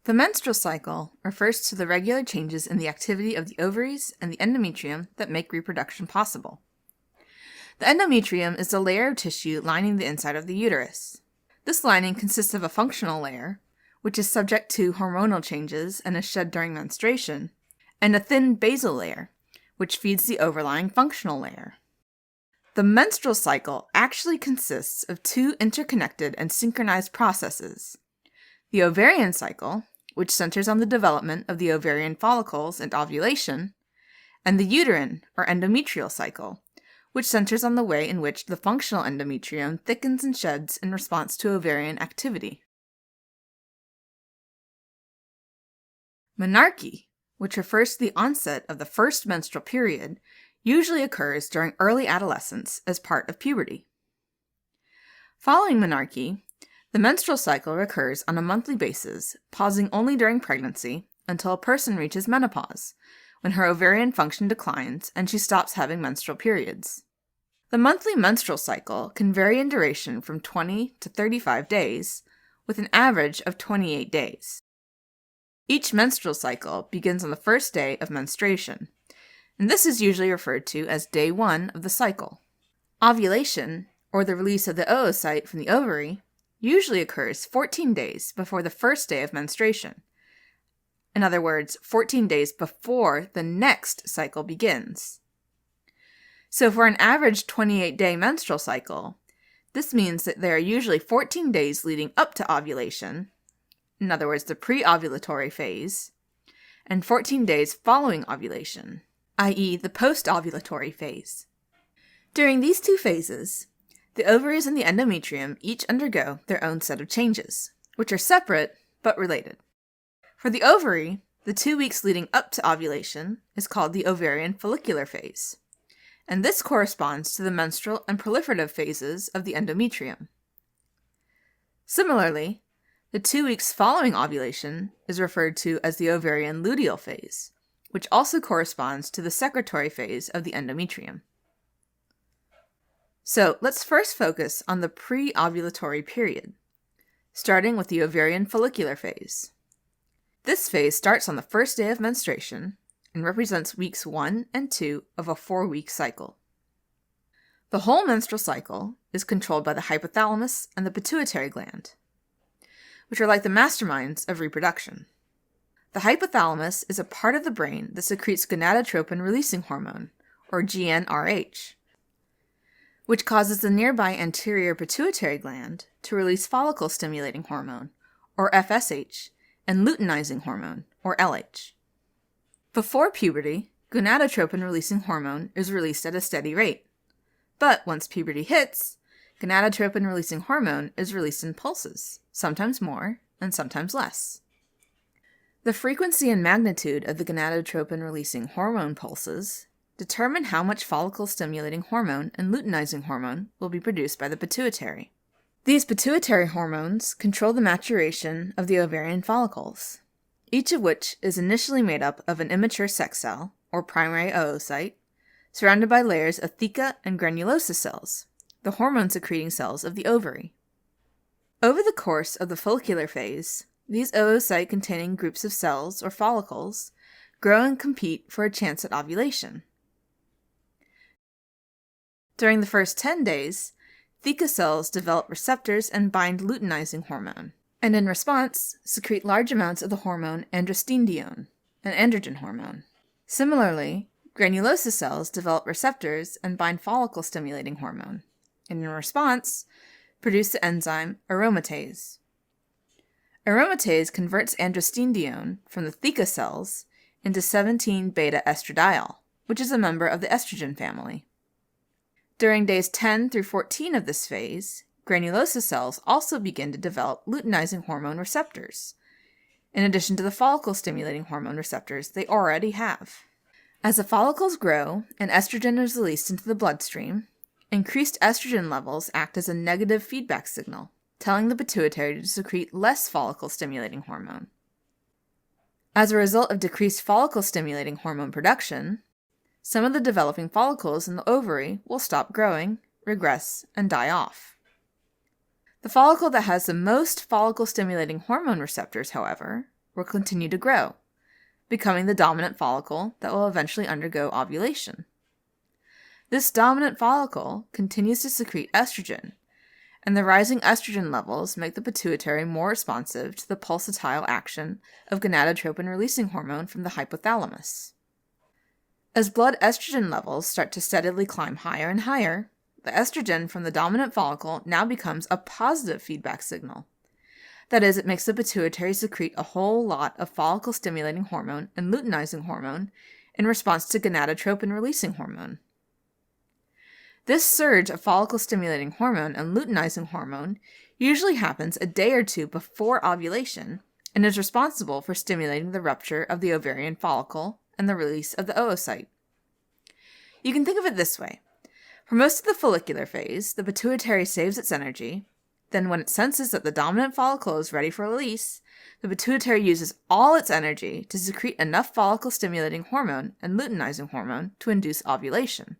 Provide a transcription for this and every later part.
The menstrual cycle refers to the regular changes in the activity of the ovaries and the endometrium that make reproduction possible. The endometrium is the layer of tissue lining the inside of the uterus. This lining consists of a functional layer, which is subject to hormonal changes and is shed during menstruation, and a thin basal layer, which feeds the overlying functional layer. The menstrual cycle actually consists of two interconnected and synchronized processes: the ovarian cycle, which centers on the development of the ovarian follicles and ovulation, and the uterine or endometrial cycle, which centers on the way in which the functional endometrium thickens and sheds in response to ovarian activity. Menarche, which refers to the onset of the first menstrual period, usually occurs during early adolescence as part of puberty. Following menarche, the menstrual cycle recurs on a monthly basis, pausing only during pregnancy until a person reaches menopause, when her ovarian function declines and she stops having menstrual periods. The monthly menstrual cycle can vary in duration from 20 to 35 days, with an average of 28 days. Each menstrual cycle begins on the first day of menstruation, and this is usually referred to as day 1 of the cycle. Ovulation, or the release of the oocyte from the ovary, usually occurs 14 days before the first day of menstruation. In other words, 14 days before the next cycle begins. So for an average 28-day menstrual cycle, this means that there are usually 14 days leading up to ovulation, in other words, the pre-ovulatory phase, and 14 days following ovulation, i.e. the post-ovulatory phase. During these two phases, the ovaries and the endometrium each undergo their own set of changes, which are separate but related. For the ovary, the 2 weeks leading up to ovulation is called the ovarian follicular phase, and this corresponds to the menstrual and proliferative phases of the endometrium. Similarly, the 2 weeks following ovulation is referred to as the ovarian luteal phase, which also corresponds to the secretory phase of the endometrium. So let's first focus on the pre-ovulatory period, starting with the ovarian follicular phase. This phase starts on the first day of menstruation and represents weeks 1 and 2 of a 4-week cycle. The whole menstrual cycle is controlled by the hypothalamus and the pituitary gland, which are like the masterminds of reproduction. The hypothalamus is a part of the brain that secretes gonadotropin-releasing hormone, or GnRH, which causes the nearby anterior pituitary gland to release follicle-stimulating hormone, or FSH, and luteinizing hormone, or LH. Before puberty, gonadotropin-releasing hormone is released at a steady rate, but once puberty hits, gonadotropin-releasing hormone is released in pulses, sometimes more and sometimes less. The frequency and magnitude of the gonadotropin-releasing hormone pulses determine how much follicle-stimulating hormone and luteinizing hormone will be produced by the pituitary. These pituitary hormones control the maturation of the ovarian follicles, each of which is initially made up of an immature sex cell, or primary oocyte, surrounded by layers of theca and granulosa cells, the hormone-secreting cells of the ovary. Over the course of the follicular phase, these oocyte-containing groups of cells, or follicles, grow and compete for a chance at ovulation. During the first 10 days, theca cells develop receptors and bind luteinizing hormone, and in response, secrete large amounts of the hormone androstenedione, an androgen hormone. Similarly, granulosa cells develop receptors and bind follicle-stimulating hormone, and in response, produce the enzyme aromatase. Aromatase converts androstenedione from the theca cells into 17-beta-estradiol, which is a member of the estrogen family. During days 10 through 14 of this phase, granulosa cells also begin to develop luteinizing hormone receptors, in addition to the follicle-stimulating hormone receptors they already have. As the follicles grow and estrogen is released into the bloodstream, increased estrogen levels act as a negative feedback signal, telling the pituitary to secrete less follicle-stimulating hormone. As a result of decreased follicle-stimulating hormone production, some of the developing follicles in the ovary will stop growing, regress, and die off. The follicle that has the most follicle-stimulating hormone receptors, however, will continue to grow, becoming the dominant follicle that will eventually undergo ovulation. This dominant follicle continues to secrete estrogen, and the rising estrogen levels make the pituitary more responsive to the pulsatile action of gonadotropin-releasing hormone from the hypothalamus. As blood estrogen levels start to steadily climb higher and higher, the estrogen from the dominant follicle now becomes a positive feedback signal. That is, it makes the pituitary secrete a whole lot of follicle-stimulating hormone and luteinizing hormone in response to gonadotropin-releasing hormone. This surge of follicle-stimulating hormone and luteinizing hormone usually happens a day or two before ovulation and is responsible for stimulating the rupture of the ovarian follicle and the release of the oocyte. You can think of it this way. For most of the follicular phase, the pituitary saves its energy. Then when it senses that the dominant follicle is ready for release, the pituitary uses all its energy to secrete enough follicle-stimulating hormone and luteinizing hormone to induce ovulation.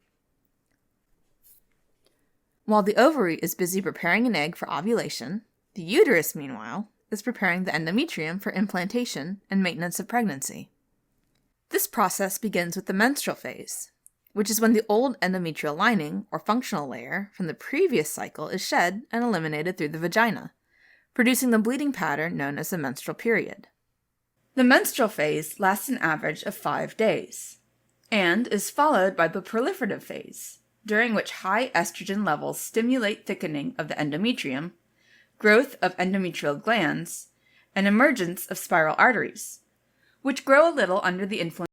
While the ovary is busy preparing an egg for ovulation, the uterus, meanwhile, is preparing the endometrium for implantation and maintenance of pregnancy. This process begins with the menstrual phase, which is when the old endometrial lining, or functional layer, from the previous cycle is shed and eliminated through the vagina, producing the bleeding pattern known as the menstrual period. The menstrual phase lasts an average of 5 days, and is followed by the proliferative phase, during which high estrogen levels stimulate thickening of the endometrium, growth of endometrial glands, and emergence of spiral arteries, which grow a little under the influence